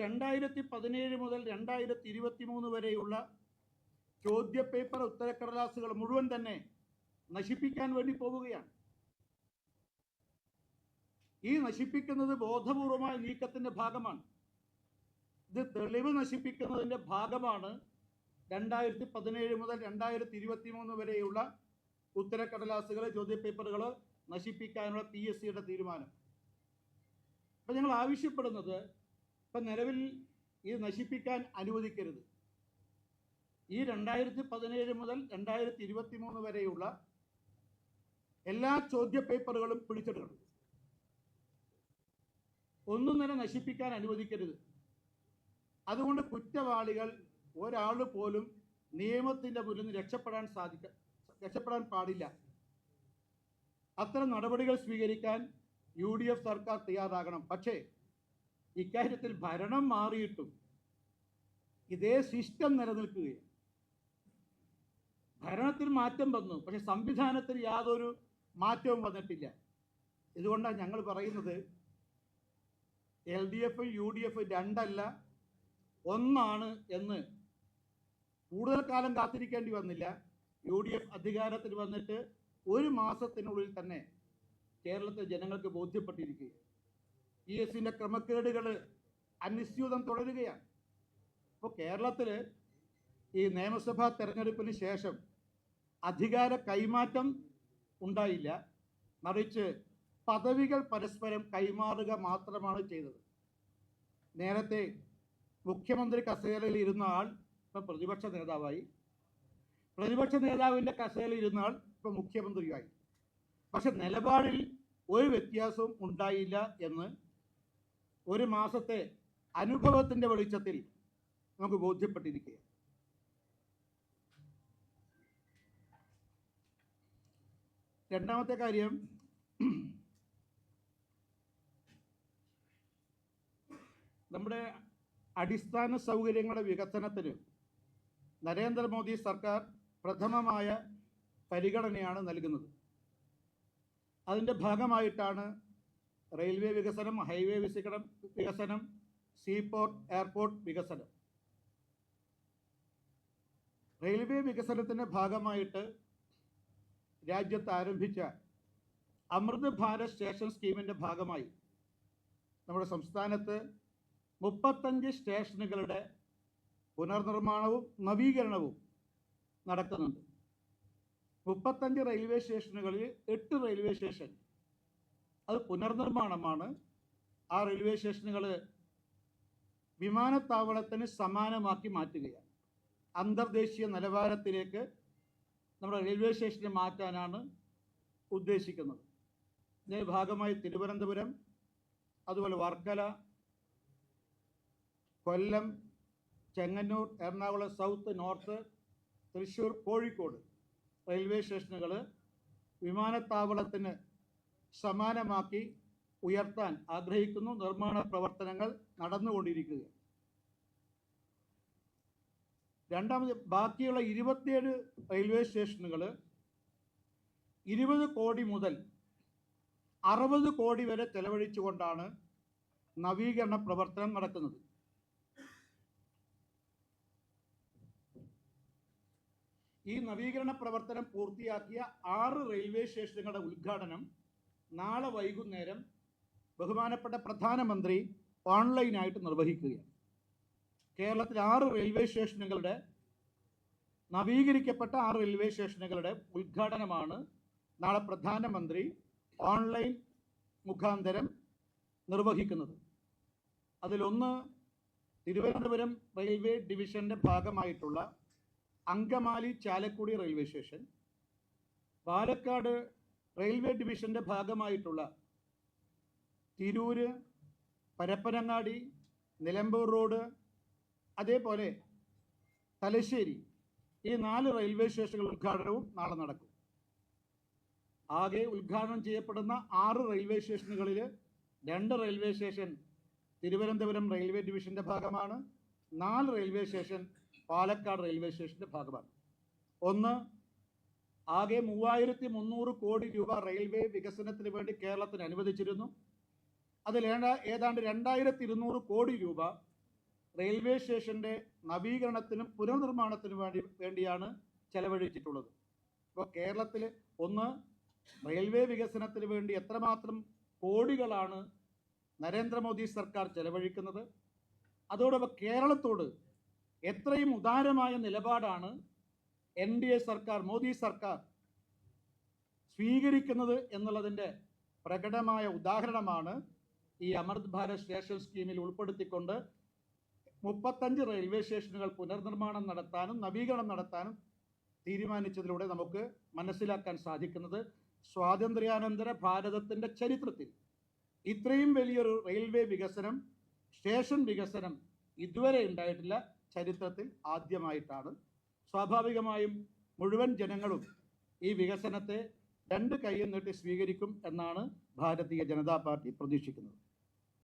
2017 മുതൽ 2023 വരെയുള്ള ചോദ്യപേപ്പർ ഉത്തരക്കടലാസുകൾ മുഴുവൻ തന്നെ നശിപ്പിക്കാൻ വേണ്ടി പോവുകയാണ്. ഈ നശിപ്പിക്കുന്നത് ബോധപൂർവമായ നീക്കത്തിന്റെ ഭാഗമാണ്. ഇത് തെളിവ് നശിപ്പിക്കുന്നതിന്റെ ഭാഗമാണ് 2017 മുതൽ 2023 വരെയുള്ള ഉത്തരക്കടലാസുകൾ, ചോദ്യപേപ്പറുകൾ നശിപ്പിക്കാനുള്ള PSCയുടെ തീരുമാനം. അപ്പം ഞങ്ങൾ ആവശ്യപ്പെടുന്നത്, ഇപ്പം നിലവിൽ ഇത് നശിപ്പിക്കാൻ അനുവദിക്കരുത്. ഈ 2017 മുതൽ 2023 വരെയുള്ള എല്ലാ ചോദ്യപേപ്പറുകളും പിടിച്ചെടുക്കണം. ഒന്നും തന്നെ നശിപ്പിക്കാൻ അനുവദിക്കരുത്. അതുകൊണ്ട് കുറ്റവാളികൾ ഒരാൾ പോലും നിയമത്തിൻ്റെ മുന്നിൽ നിന്ന് രക്ഷപ്പെടാൻ പാടില്ല. അത്തരം നടപടികൾ സ്വീകരിക്കാൻ UDF സർക്കാർ തയ്യാറാകണം. പക്ഷേ ഇക്കാര്യത്തിൽ ഭരണം മാറിയിട്ടും ഇതേ സിസ്റ്റം നിലനിൽക്കുകയാണ്. ഭരണത്തിൽ മാറ്റം വന്നു, പക്ഷെ സംവിധാനത്തിൽ യാതൊരു മാറ്റവും വന്നിട്ടില്ല. ഇതുകൊണ്ടാണ് ഞങ്ങൾ പറയുന്നത് LDF UDF രണ്ടല്ല ഒന്നാണ് എന്ന്. കൂടുതൽ കാലം കാത്തിരിക്കേണ്ടി വന്നില്ല. UDF അധികാരത്തിൽ വന്നിട്ട് ഒരു മാസത്തിനുള്ളിൽ തന്നെ കേരളത്തിലെ ജനങ്ങൾക്ക് ബോധ്യപ്പെട്ടിരിക്കുകയാണ്. PSCൻ്റെ ക്രമക്കേടുകൾ അനിശ്ചിതം തുടരുകയാണ്. അപ്പോൾ കേരളത്തിൽ ഈ നിയമസഭാ തെരഞ്ഞെടുപ്പിന് ശേഷം അധികാര കൈമാറ്റം ഉണ്ടായില്ല, മറിച്ച് പദവികൾ പരസ്പരം കൈമാറുക മാത്രമാണ് ചെയ്തത്. നേരത്തെ മുഖ്യമന്ത്രി കസേരയിൽ ഇരുന്ന ആൾ ഇപ്പം പ്രതിപക്ഷ നേതാവായി, പ്രതിപക്ഷ നേതാവിൻ്റെ കസേരയിൽ ഇരുന്ന ആൾ ഇപ്പം മുഖ്യമന്ത്രിയായി. പക്ഷെ നിലപാടിൽ ഒരു വ്യത്യാസവും ഉണ്ടായില്ല എന്ന് ഒരു മാസത്തെ അനുഭവത്തിൻ്റെ വെളിച്ചത്തിൽ നമുക്ക് ബോധ്യപ്പെട്ടിരിക്കുക. രണ്ടാമത്തെ കാര്യം, നമ്മുടെ അടിസ്ഥാന സൗകര്യങ്ങളുടെ വികസനത്തിന് നരേന്ദ്രമോദി സർക്കാർ പ്രഥമമായ പരിഗണനയാണ് നൽകുന്നത്. അതിൻ്റെ ഭാഗമായിട്ടാണ് റെയിൽവേ വികസനം, ഹൈവേ വികസനം, സീപോർട്ട്, എയർപോർട്ട് വികസനം. റെയിൽവേ വികസനത്തിൻ്റെ ഭാഗമായിട്ട് രാജ്യത്ത് ആരംഭിച്ച അമൃത് ഭാരത് സ്റ്റേഷൻ സ്കീമിൻ്റെ ഭാഗമായി നമ്മുടെ സംസ്ഥാനത്ത് 35 സ്റ്റേഷനുകളുടെ പുനർനിർമ്മാണവും നവീകരണവും നടക്കുന്നുണ്ട്. 35 റെയിൽവേ സ്റ്റേഷനുകളിൽ 8 റെയിൽവേ സ്റ്റേഷൻ അത് പുനർനിർമ്മാണമാണ്. ആ റെയിൽവേ സ്റ്റേഷനുകൾ വിമാനത്താവളത്തിന് സമാനമാക്കി മാറ്റുകയാണ്. അന്തർദേശീയ നിലവാരത്തിലേക്ക് നമ്മുടെ റെയിൽവേ സ്റ്റേഷനെ മാറ്റാനാണ് ഉദ്ദേശിക്കുന്നത്. ഇതിൻ്റെ ഭാഗമായി തിരുവനന്തപുരം, അതുപോലെ Varkala, Kollam, Chengannur, Ernakulam south, north, Thrissur, Kozhikode railway സ്റ്റേഷനുകൾ വിമാനത്താവളത്തിന് സമാനമാക്കി ഉയർത്താൻ ആഗ്രഹിക്കുന്നു. നിർമ്മാണ പ്രവർത്തനങ്ങൾ നടന്നുകൊണ്ടിരിക്കുകയാണ്. രണ്ടാമത്, ബാക്കിയുള്ള 27 റെയിൽവേ സ്റ്റേഷനുകൾ 20 കോടി മുതൽ 60 കോടി വരെ ചെലവഴിച്ചുകൊണ്ടാണ് നവീകരണ പ്രവർത്തനം നടക്കുന്നത്. ഈ നവീകരണ പ്രവർത്തനം പൂർത്തിയാക്കിയ 6 റെയിൽവേ സ്റ്റേഷനുകളുടെ ഉദ്ഘാടനം നാളെ വൈകുന്നേരം ബഹുമാനപ്പെട്ട പ്രധാനമന്ത്രി ഓൺലൈനായിട്ട് നിർവഹിക്കുകയാണ്. കേരളത്തിൽ 6 റെയിൽവേ സ്റ്റേഷനുകളുടെ, നവീകരിക്കപ്പെട്ട 6 റെയിൽവേ സ്റ്റേഷനുകളുടെ ഉദ്ഘാടനമാണ് നാളെ പ്രധാനമന്ത്രി ഓൺലൈൻ മുഖാന്തരം നിർവഹിക്കുന്നത്. അതിലൊന്ന് തിരുവനന്തപുരം റെയിൽവേ ഡിവിഷൻ്റെ ഭാഗമായിട്ടുള്ള Angamaly Chalakudy railway station, Palakkad railway ഡിവിഷൻ്റെ ഭാഗമായിട്ടുള്ള തിരൂര്, പരപ്പനങ്ങാടി, നിലമ്പൂർ റോഡ്, അതേപോലെ തലശ്ശേരി, ഈ 4 റെയിൽവേ സ്റ്റേഷനുകൾ ഉദ്ഘാടനവും നാളെ നടക്കും. ആകെ ഉദ്ഘാടനം ചെയ്യപ്പെടുന്ന 6 റെയിൽവേ സ്റ്റേഷനുകളിൽ 2 റെയിൽവേ സ്റ്റേഷൻ തിരുവനന്തപുരം റെയിൽവേ ഡിവിഷൻ്റെ ഭാഗമാണ്, 4 റെയിൽവേ സ്റ്റേഷൻ പാലക്കാട് റെയിൽവേ സ്റ്റേഷൻ്റെ ഭാഗമാണ്. ഒന്ന്, ആകെ 3300 കോടി രൂപ റെയിൽവേ വികസനത്തിന് വേണ്ടി കേരളത്തിന് അനുവദിച്ചിരുന്നു. അതിൽ ഏതാണ്ട് 2200 കോടി രൂപ റെയിൽവേ സ്റ്റേഷൻ്റെ നവീകരണത്തിനും പുനർനിർമ്മാണത്തിനും വേണ്ടിയാണ് ചെലവഴിച്ചിട്ടുള്ളത്. ഇപ്പോൾ കേരളത്തിൽ ഒന്ന് റെയിൽവേ വികസനത്തിന് വേണ്ടി എത്രമാത്രം കോടികളാണ് നരേന്ദ്രമോദി സർക്കാർ ചെലവഴിക്കുന്നത്, അതോടൊപ്പം കേരളത്തോട് എത്രയും ഉദാരമായ നിലപാടാണ് NDA സർക്കാർ, മോദി സർക്കാർ സ്വീകരിക്കുന്നത് എന്നുള്ളതിൻ്റെ പ്രകടമായ ഉദാഹരണമാണ് ഈ അമൃത് ഭാരത് സ്റ്റേഷൻ സ്കീമിൽ ഉൾപ്പെടുത്തിക്കൊണ്ട് 35 റെയിൽവേ സ്റ്റേഷനുകൾ പുനർനിർമ്മാണം നടത്താനും നവീകരണം നടത്താനും തീരുമാനിച്ചതിലൂടെ നമുക്ക് മനസ്സിലാക്കാൻ സാധിക്കുന്നത്. സ്വാതന്ത്ര്യാനന്തര ഭാരതത്തിൻ്റെ ചരിത്രത്തിൽ ഇത്രയും വലിയൊരു റെയിൽവേ വികസനം, സ്റ്റേഷൻ വികസനം ഇതുവരെ ഉണ്ടായിട്ടില്ല, ചരിത്രത്തിൽ ആദ്യമായിട്ടാണ്. സ്വാഭാവികമായും മുഴുവൻ ജനങ്ങളും ഈ വികസനത്തെ രണ്ട് കൈയും നീട്ടി സ്വീകരിക്കും എന്നാണ് ഭാരതീയ ജനതാ പാർട്ടി പ്രതീക്ഷിക്കുന്നത്.